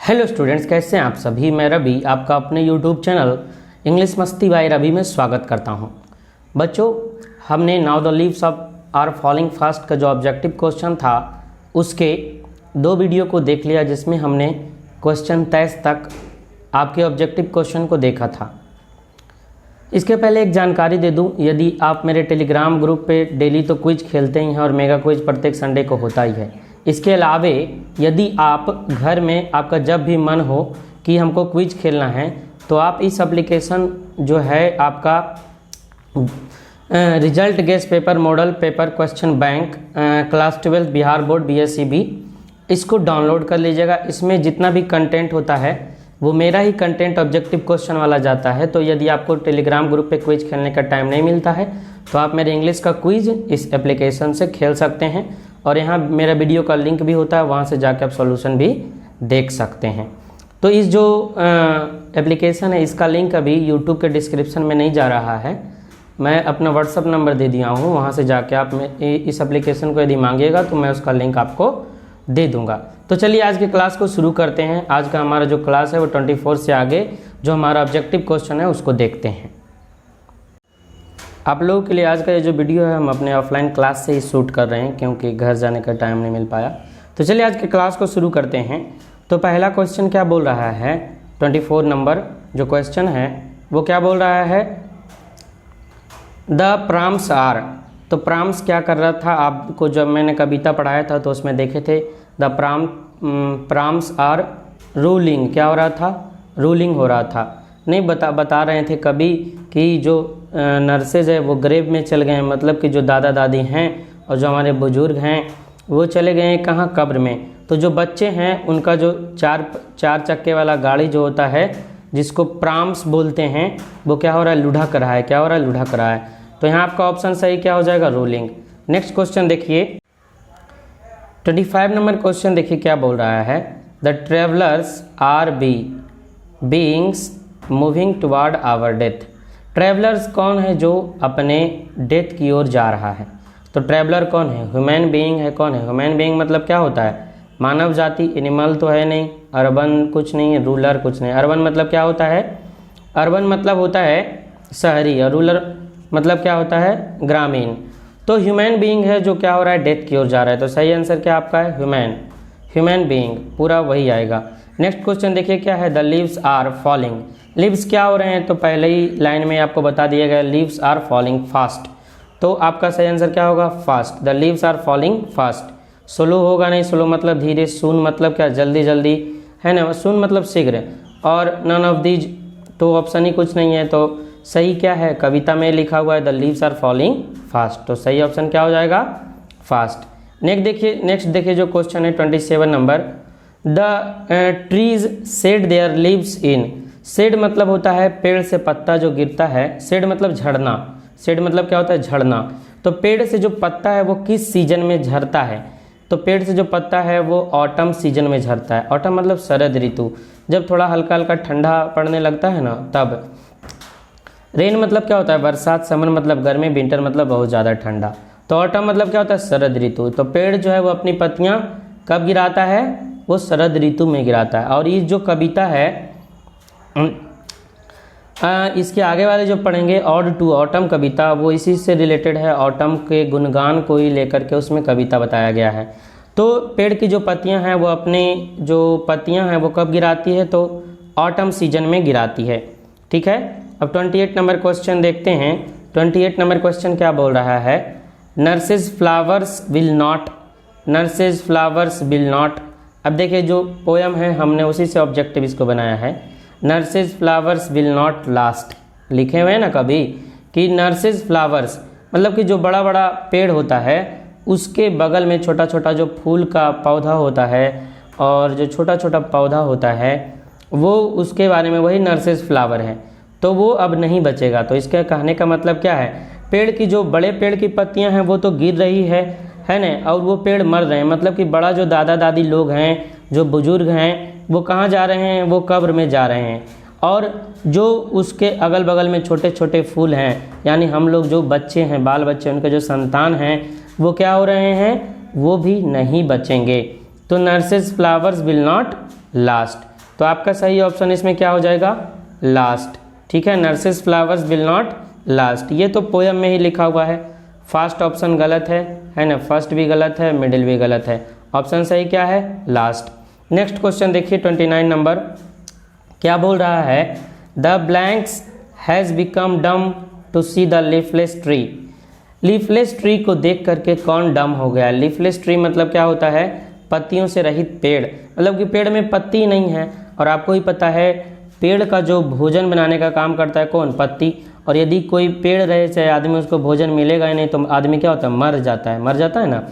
Hello students, कैसे हैं आप सभी। मैं रवि आपका अपने YouTube channel English Masti by Ravi में स्वागत करता हूं। बच्चों, हमने now the leaves of are falling fast का जो ऑब्जेक्टिव क्वेश्चन था उसके 2 वीडियो को देख लिया, जिसमें हमने क्वेश्चन 23 तक आपके ऑब्जेक्टिव क्वेश्चन को देखा था। इसके पहले एक जानकारी दे दूं, यदि आप मेरे टेलीग्राम ग्रुप पे डेली तो क्विज खेलते ही हैं और मेगा क्विज प्रत्येक संडे को होता ही है। इसके अलावे यदि आप घर में आपका जब भी मन हो कि हमको क्विज खेलना है तो आप इस एप्लीकेशन जो है आपका result guess paper model paper question bank class 12 Bihar board BSCB इसको डाउनलोड कर लीजिएगा। इसमें जितना भी कंटेंट होता है वो मेरा ही कंटेंट ऑब्जेक्टिव क्वेश्चन वाला जाता है। तो यदि आपको टेलीग्राम ग्रुप पे क्विज खेलने का टाइम नहीं मिलता है तो आप मेरे इंग्लिश का क्विज इस एप्लीकेशन से खेल सकते हैं, और यहाँ मेरा वीडियो का लिंक भी होता है, वहाँ से जाकर आप सॉल्यूशन भी देख सकते हैं। तो इस जो एप्लीकेशन है इसका लिंक अभी यूट्यूब के डिस्क्रिप्शन में नहीं जा रहा है, मैं अपना व्हाट्सअप नंबर दे दिया हूँ, वहाँ से जाके आप इस एप्लीकेशन को यदि मांगिएगा तो मैं उसका लिंक आपको दे दूँगा। तो चलिए आज की क्लास को शुरू करते हैं। आज का हमारा जो क्लास है वो 24 से आगे जो हमारा ऑब्जेक्टिव क्वेश्चन है उसको देखते हैं। आप लोगों के लिए आज का ये जो वीडियो है हम अपने ऑफलाइन क्लास से ही शूट कर रहे हैं, क्योंकि घर जाने का टाइम नहीं मिल पाया। तो चलिए आज की क्लास को शुरू करते हैं। तो पहला क्वेश्चन क्या बोल रहा है, 24 नंबर जो क्वेश्चन है वो क्या बोल रहा है, द प्राम्स आर। तो प्राम्स क्या कर रहा था, आपको जब मैंने कविता पढ़ाया था तो उसमें देखे थे द प्राम्स आर रूलिंग। क्या हो रहा था, रूलिंग हो रहा था। नहीं बता रहे थे कभी कि जो नर्सेज है वो ग्रेव में चल गए हैं, मतलब कि जो दादा दादी हैं और जो हमारे बुजुर्ग हैं वो चले गए हैं कहाँ, कब्र में। तो जो बच्चे हैं उनका जो चार चक्के वाला गाड़ी जो होता है जिसको प्राम्स बोलते हैं वो क्या हो रहा है, लुढ़क रहा है। क्या हो रहा है, लुढ़क रहा है। तो यहाँ आपका ऑप्शन सही क्या हो जाएगा, रोलिंग। नेक्स्ट क्वेश्चन देखिए 25 नंबर क्वेश्चन देखिए क्या बोल रहा है, the travellers are beings moving toward our death. Travellers कौन है, जो अपने डेथ की ओर जा रहा है। तो ट्रैवलर कौन है, ह्यूमन बीइंग है। कौन है ह्यूमन बीइंग, मतलब क्या होता है, मानव जाति। एनिमल तो है नहीं, अर्बन कुछ नहीं है, रूलर कुछ नहीं। अर्बन मतलब क्या होता है, अर्बन मतलब होता है शहरी, और रूलर मतलब क्या होता है, ग्रामीण। तो ह्यूमन बीइंग है जो क्या हो रहा है, डेथ की ओर जा रहा है। तो सही आंसर क्या आपका है, ह्यूमन बीइंग, पूरा वही आएगा। नेक्स्ट क्वेश्चन देखिए क्या है, the leaves are falling. Leaves क्या हो रहे हैं, तो पहले ही लाइन में आपको बता दिया गया, लीव्स आर फॉलिंग फास्ट। तो आपका सही आंसर क्या होगा, fast. The leaves are falling fast. Slow होगा नहीं, स्लो मतलब धीरे, सून मतलब क्या, जल्दी जल्दी है ना, सून मतलब शीघ्र, और नन ऑफ दीज तो ऑप्शन ही कुछ नहीं है। तो सही क्या है, कविता में लिखा हुआ है the leaves are falling fast. तो सही ऑप्शन क्या हो जाएगा, फास्ट। नेक्स्ट देखिए जो क्वेश्चन है 27 नंबर, the trees shed their leaves in. Shed मतलब होता है पेड़ से पत्ता जो गिरता है, शेड मतलब झड़ना। शेड मतलब क्या होता है, झड़ना। तो पेड़ से जो पत्ता है वो किस सीजन में झड़ता है, तो पेड़ से जो पत्ता है वो ऑटम सीजन में झड़ता है। ऑटम मतलब शरद ऋतु, जब थोड़ा हल्का हल्का ठंडा पड़ने लगता है ना तब। रेन मतलब क्या होता है, बरसात। समर मतलब गर्मी, विंटर मतलब बहुत ज़्यादा ठंडा। तो ऑटम मतलब क्या होता है, शरद ऋतु। तो पेड़ जो है वो अपनी पत्तियाँ कब गिराता है, वो शरद ऋतु में गिराता है। और ये जो कविता है इसके आगे वाले जो पढ़ेंगे ऑड टू ऑटम कविता, वो इसी से रिलेटेड है। ऑटम के गुणगान को ही लेकर के उसमें कविता बताया गया है। तो पेड़ की जो पत्तियां हैं वो अपने जो पत्तियां हैं वो कब गिराती है, तो ऑटम सीजन में गिराती है। ठीक है। अब 28 नंबर क्वेश्चन देखते हैं। 28 नंबर क्वेश्चन क्या बोल रहा है, nurses flowers will not. Nurses flowers will not. अब देखिए जो पोयम है हमने उसी से ऑब्जेक्टिव इसको बनाया है। Nurses flowers will not last, लिखे हुए हैं ना कभी कि नर्सेज फ्लावर्स मतलब कि जो बड़ा बड़ा पेड़ होता है उसके बगल में छोटा छोटा जो फूल का पौधा होता है और जो छोटा छोटा पौधा होता है वो उसके बारे में वही नर्सेज फ्लावर है, तो वो अब नहीं बचेगा। तो इसके कहने का मतलब क्या है, पेड़ की जो बड़े पेड़ की पत्तियां हैं वो तो गिर रही है ना, और वो पेड़ मर रहे हैं। मतलब कि बड़ा जो दादा दादी लोग हैं, जो बुजुर्ग हैं, वो कहाँ जा रहे हैं, वो कब्र में जा रहे हैं। और जो उसके अगल बगल में छोटे छोटे फूल हैं, यानी हम लोग जो बच्चे हैं, बाल बच्चे, उनके जो संतान हैं वो क्या हो रहे हैं, वो भी नहीं बचेंगे। तो nurses flowers will not last. तो आपका सही ऑप्शन इसमें क्या हो जाएगा, लास्ट। ठीक है, nurses flowers will not last, ये तो पोयम में ही लिखा हुआ है। फर्स्ट ऑप्शन गलत है ना, फर्स्ट भी गलत है, मिडिल भी गलत है, ऑप्शन सही क्या है, लास्ट। नेक्स्ट क्वेश्चन देखिए 29 नंबर, क्या बोल रहा है, the blanks has become dumb to see the leafless tree. Leafless tree को देख करके कौन डम हो गया। लीफलेस ट्री मतलब क्या होता है, पत्तियों से रहित पेड़, मतलब कि पेड़ में पत्ती नहीं है। और आपको ही पता है पेड़ का जो भोजन बनाने का काम करता है कौन, पत्ती। और यदि कोई पेड़ रहे चाहे आदमी, उसको भोजन मिलेगा ही नहीं तो आदमी क्या होता है, मर जाता है ना।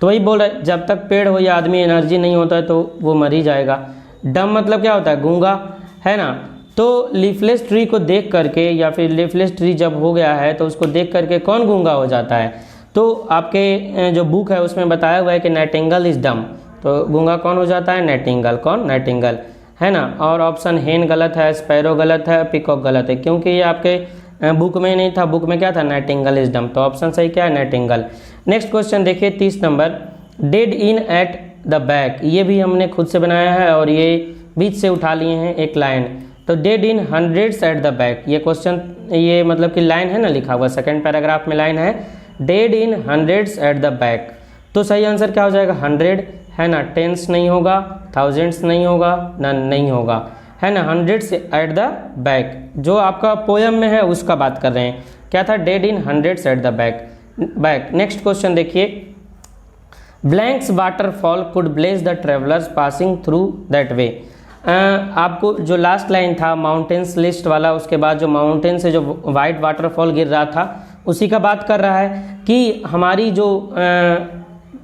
तो वही बोल रहे, जब तक पेड़ हो या आदमी एनर्जी नहीं होता है तो वो मर ही जाएगा। डम मतलब क्या होता है, गूंगा, है ना। तो लीफलेस ट्री को देख करके, या फिर लीफलेस ट्री जब हो गया है तो उसको देख करके कौन गूंगा हो जाता है। तो आपके जो बुक है उसमें बताया हुआ है कि नाइटिंगेल इज डम, तो गूंगा कौन हो जाता है, नाइटिंगेल। कौन, नाइटिंगेल, है ना। और ऑप्शन हेन गलत है, स्पैरो गलत है, पिकॉक गलत है, क्योंकि ये आपके बुक में नहीं था। बुक में क्या था, नाइटिंगेल इज डम, तो ऑप्शन सही क्या है, नाइटिंगेल। नेक्स्ट क्वेश्चन देखिए 30 number, dead in eight the back, ये भी हमने खुद से बनाया है और ये बीच से उठा लिए हैं एक लाइन। तो dead in hundreds at the back, ये क्वेश्चन, ये मतलब कि लाइन है ना लिखा हुआ, सेकंड पैराग्राफ में लाइन है, dead in hundreds at the back. तो सही आंसर क्या हो जाएगा, 100, है ना। टेंस नहीं होगा, थाउजेंड्स नहीं होगा, नन नहीं होगा, है ना। हंड्रेड्स एट द बैक जो आपका पोयम में है उसका बात कर रहे हैं। क्या था, dead in hundreds at the back. Next question देखिए, blanks waterfall could bless the travellers passing through that way. आपको जो लास्ट लाइन था माउंटेन्स लिस्ट वाला, उसके बाद जो माउंटेन से जो वाइट वाटरफॉल गिर रहा था उसी का बात कर रहा है कि हमारी जो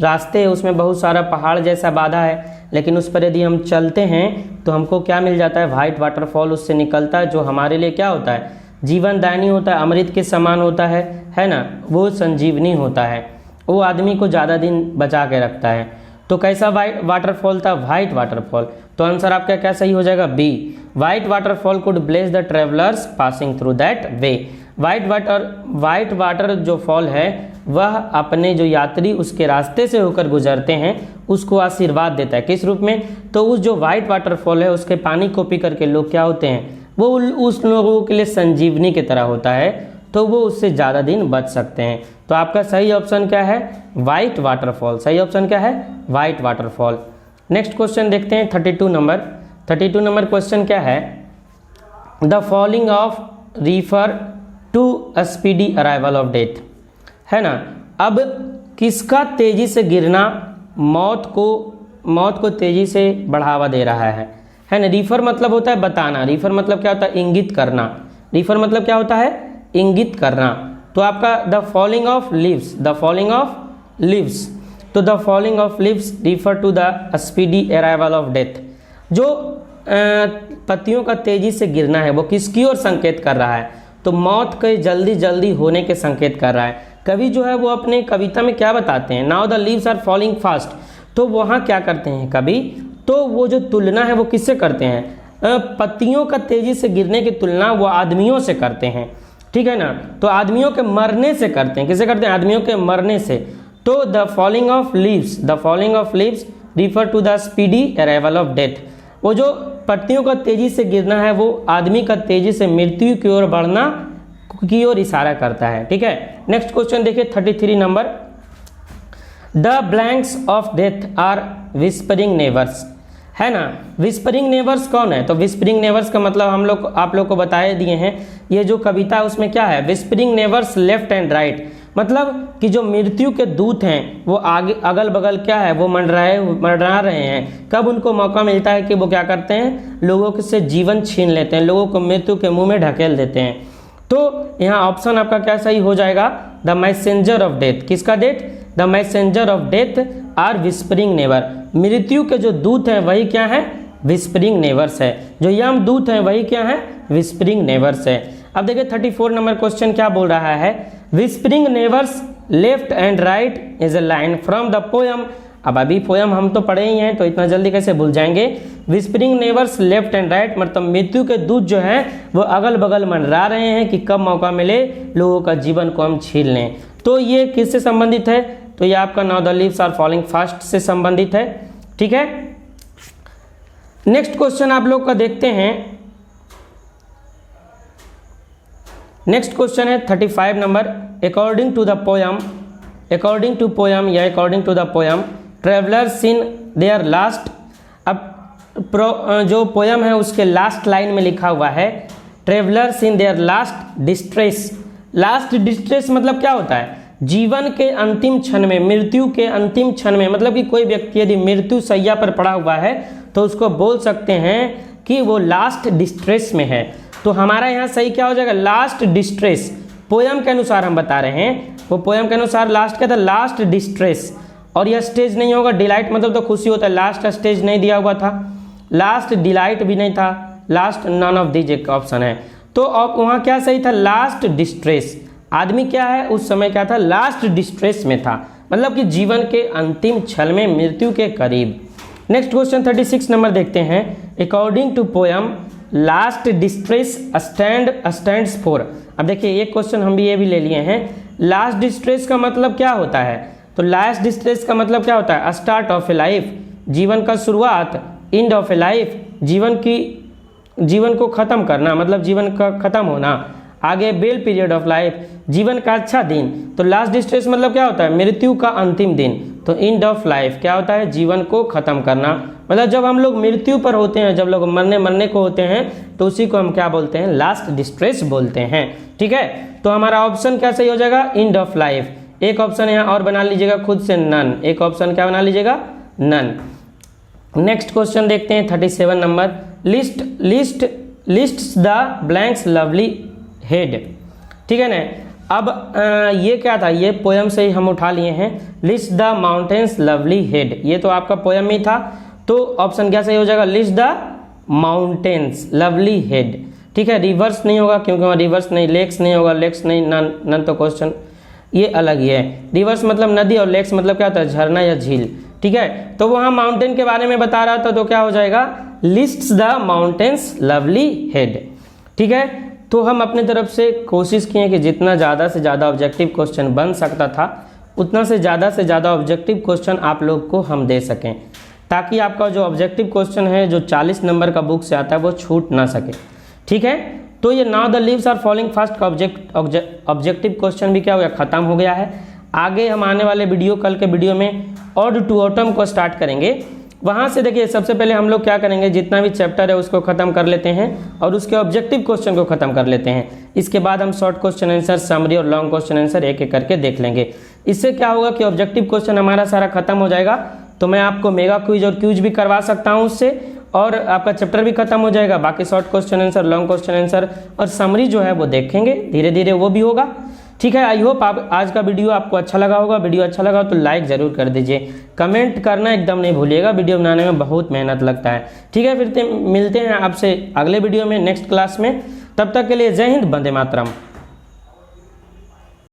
रास्ते है उसमें बहुत सारा पहाड़ जैसा बाधा है, लेकिन उस पर यदि हम चलते हैं तो हमको क्या मिल जाता है, वाइट वाटरफॉल उससे निकलता है, जो हमारे लिए क्या होता है, जीवनदायिनी होता है, अमृत के समान होता है ना। वो संजीवनी होता है, वो आदमी को ज़्यादा दिन बचा के रखता है। तो कैसा वाइट वाटरफॉल था, वाइट वाटरफॉल। तो आंसर आपका क्या सही हो जाएगा, B. White waterfall could bless the travellers passing through that way. White water जो फॉल है वह अपने जो यात्री उसके रास्ते से होकर गुजरते हैं उसको आशीर्वाद देता है। किस रूप में, तो उस जो वाइट वाटरफॉल है उसके पानी को पी करके लोग क्या होते हैं, वो उस लोगों के लिए संजीवनी की तरह होता है, तो वो उससे ज़्यादा दिन बच सकते हैं। तो आपका सही ऑप्शन क्या है, वाइट वाटरफॉल। सही ऑप्शन क्या है, वाइट वाटरफॉल। नेक्स्ट क्वेश्चन देखते हैं 32 नंबर क्वेश्चन क्या है, the falling of refer to a speedy arrival of death, है ना। अब किसका तेजी से गिरना मौत को तेजी से बढ़ावा दे रहा है ना। रिफर मतलब होता है बताना, रिफर मतलब क्या होता है, इंगित करना। रिफर मतलब क्या होता है, इंगित करना। तो आपका द फॉलिंग ऑफ लीव्स, तो the falling of leaves refer to the speedy arrival of death. जो पत्तियों का तेजी से गिरना है वो किसकी ओर संकेत कर रहा है, तो मौत के जल्दी होने के संकेत कर रहा है। कवि जो है वो अपने कविता में क्या बताते हैं, now the leaves are falling fast, तो वहाँ क्या करते हैं कवि, तो वो जो तुलना है वो किससे करते हैं, पत्तियों का तेजी से गिरने की तुलना वो आदमियों से करते हैं, ठीक है ना। तो आदमियों के मरने से करते हैं, किससे करते हैं, आदमियों के मरने से। तो the falling of leaves refer to the speedy arrival of death. वो जो पत्तियों का तेजी से गिरना है वो आदमी का तेजी से मृत्यु की ओर बढ़ना की ओर इशारा करता है, ठीक है। नेक्स्ट क्वेश्चन देखिए 33 number, the blanks of death are whispering neighbours, है ना। विस्परिंग नेबर्स कौन है, तो विस्परिंग नेबर्स का मतलब आप लोग को बताए दिए हैं। ये जो कविता है उसमें क्या है, whispering neighbours left and right, मतलब कि जो मृत्यु के दूत हैं वो आगे अगल बगल क्या है, वो मंडरा रहे हैं। कब उनको मौका मिलता है कि वो क्या करते हैं, लोगों से जीवन छीन लेते हैं, लोगों को मृत्यु के मुंह में ढकेल देते हैं। तो यहाँ ऑप्शन आपका क्या सही हो जाएगा, द मैसेंजर ऑफ डेथ। किसका death, the messenger of death are whispering neighbour. मृत्यु के जो दूत हैं वही क्या है, विस्परिंग नेबर्स है। जो यम दूत हैं वही क्या है, विस्परिंग नेबर्स है। अब देखिए 34 नंबर क्वेश्चन क्या बोल रहा है, whispering neighbours left and right is a line from the poem. अब अभी पोयम हम तो पढ़े ही हैं तो इतना जल्दी कैसे भूल जाएंगे। Whispering neighbours left and right मतलब मृत्यु के दूत जो हैं वो अगल बगल मंडरा रहे हैं कि कब मौका मिले लोगों का जीवन को हम छीन लें। तो ये किससे संबंधित है, तो ये आपका now the leaves are falling fast से संबंधित है, ठीक है। नेक्स्ट क्वेश्चन आप लोग का देखते हैं। नेक्स्ट क्वेश्चन है 35 number. According to the poem travellers in their last. अब जो पोयम है उसके लास्ट लाइन में लिखा हुआ है travellers in their last distress. Last distress मतलब क्या होता है? जीवन के अंतिम क्षण में, मृत्यु के अंतिम क्षण में, मतलब कि कोई व्यक्ति यदि मृत्यु शैया पर पड़ा हुआ है तो उसको बोल सकते हैं कि वो लास्ट डिस्ट्रेस में है। तो हमारा यहाँ सही क्या हो जाएगा? Last distress. पोयम के अनुसार हम बता रहे हैं, वो पोयम के अनुसार लास्ट क्या था? Last distress. और यह स्टेज नहीं होगा, डिलाइट मतलब तो खुशी होता है, लास्ट का स्टेज नहीं दिया हुआ था, लास्ट डिलाइट भी नहीं था, लास्ट नॉन ऑफ दीज एक ऑप्शन है। तो अब वहाँ क्या सही था? Last distress. आदमी क्या है उस समय क्या था? लास्ट डिस्ट्रेस में था, मतलब कि जीवन के अंतिम क्षण में, मृत्यु के करीब। नेक्स्ट क्वेश्चन 36 नंबर देखते हैं। According to poem last distress stands for. अब देखिए एक क्वेश्चन हम भी ये भी ले लिए हैं। लास्ट डिस्ट्रेस का मतलब क्या होता है? तो लास्ट डिस्ट्रेस का मतलब क्या होता है? स्टार्ट ऑफ ए लाइफ, जीवन का शुरुआत, एंड ऑफ ए लाइफ, जीवन को खत्म करना, मतलब जीवन का खत्म होना, आगे बेल पीरियड ऑफ लाइफ, जीवन का अच्छा दिन। तो लास्ट डिस्ट्रेस मतलब क्या होता है? मृत्यु का अंतिम दिन। तो एंड ऑफ लाइफ क्या होता है? जीवन को खत्म करना, मतलब जब हम लोग मृत्यु पर होते हैं, जब लोग मरने को होते हैं तो उसी को हम क्या बोलते हैं? लास्ट डिस्ट्रेस बोलते हैं। ठीक है, तो हमारा ऑप्शन क्या सही हो जाएगा? End of life. एक ऑप्शन यहाँ और बना लीजिएगा खुद से, नन। एक ऑप्शन क्या बना लीजिएगा? नन। नेक्स्ट क्वेश्चन देखते हैं 37 number. List the blanks lovely head. ठीक है ना। अब ये क्या था? ये पोयम से ही हम उठा लिए हैं। List the mountains lovely head, ये तो आपका पोयम ही था, तो ऑप्शन क्या सही हो जाएगा? List the mountains lovely head. ठीक है, रिवर्स नहीं होगा क्योंकि वहाँ रिवर्स नहीं, लेक्स नहीं होगा, लेक्स नहीं, नन तो क्वेश्चन ये अलग ही है। रिवर्स मतलब नदी और लेक्स मतलब क्या होता है? झरना या झील। ठीक है, तो वहाँ माउंटेन के बारे में बता रहा था, तो क्या हो जाएगा? List the mountains lovely head. ठीक है, तो हम अपने तरफ से कोशिश किए कि जितना ज़्यादा से ज़्यादा ऑब्जेक्टिव क्वेश्चन बन सकता था उतना से ज़्यादा ऑब्जेक्टिव क्वेश्चन आप लोग को हम दे सकें, ताकि आपका जो ऑब्जेक्टिव क्वेश्चन है जो 40 नंबर का बुक से आता है वो छूट ना सके। ठीक है, तो ये now the leaves are falling fast का ऑब्जेक्टिव क्वेश्चन भी क्या हो गया? ख़त्म हो गया है। आगे हम आने वाले वीडियो, कल के वीडियो में ऑड टू ऑटम को स्टार्ट करेंगे। वहाँ से देखिए सबसे पहले हम लोग क्या करेंगे, जितना भी चैप्टर है उसको ख़त्म कर लेते हैं और उसके ऑब्जेक्टिव क्वेश्चन को ख़त्म कर लेते हैं। इसके बाद हम शॉर्ट क्वेश्चन आंसर, समरी और लॉन्ग क्वेश्चन आंसर एक एक करके देख लेंगे। इससे क्या होगा कि ऑब्जेक्टिव क्वेश्चन हमारा सारा खत्म हो जाएगा, तो मैं आपको मेगा क्विज और क्यूज भी करवा सकता हूँ उससे, और आपका चैप्टर भी खत्म हो जाएगा। बाकी short question answer, long question answer और समरी जो है वो देखेंगे, धीरे धीरे वो भी होगा। ठीक है, आई होप आप आज का वीडियो आपको अच्छा लगा होगा। वीडियो अच्छा लगा तो लाइक ज़रूर कर दीजिए, कमेंट करना एकदम नहीं भूलिएगा, वीडियो बनाने में बहुत मेहनत लगता है। ठीक है, फिर मिलते हैं आपसे अगले वीडियो में, नेक्स्ट क्लास में। तब तक के लिए जय हिंद, वंदे मातरम।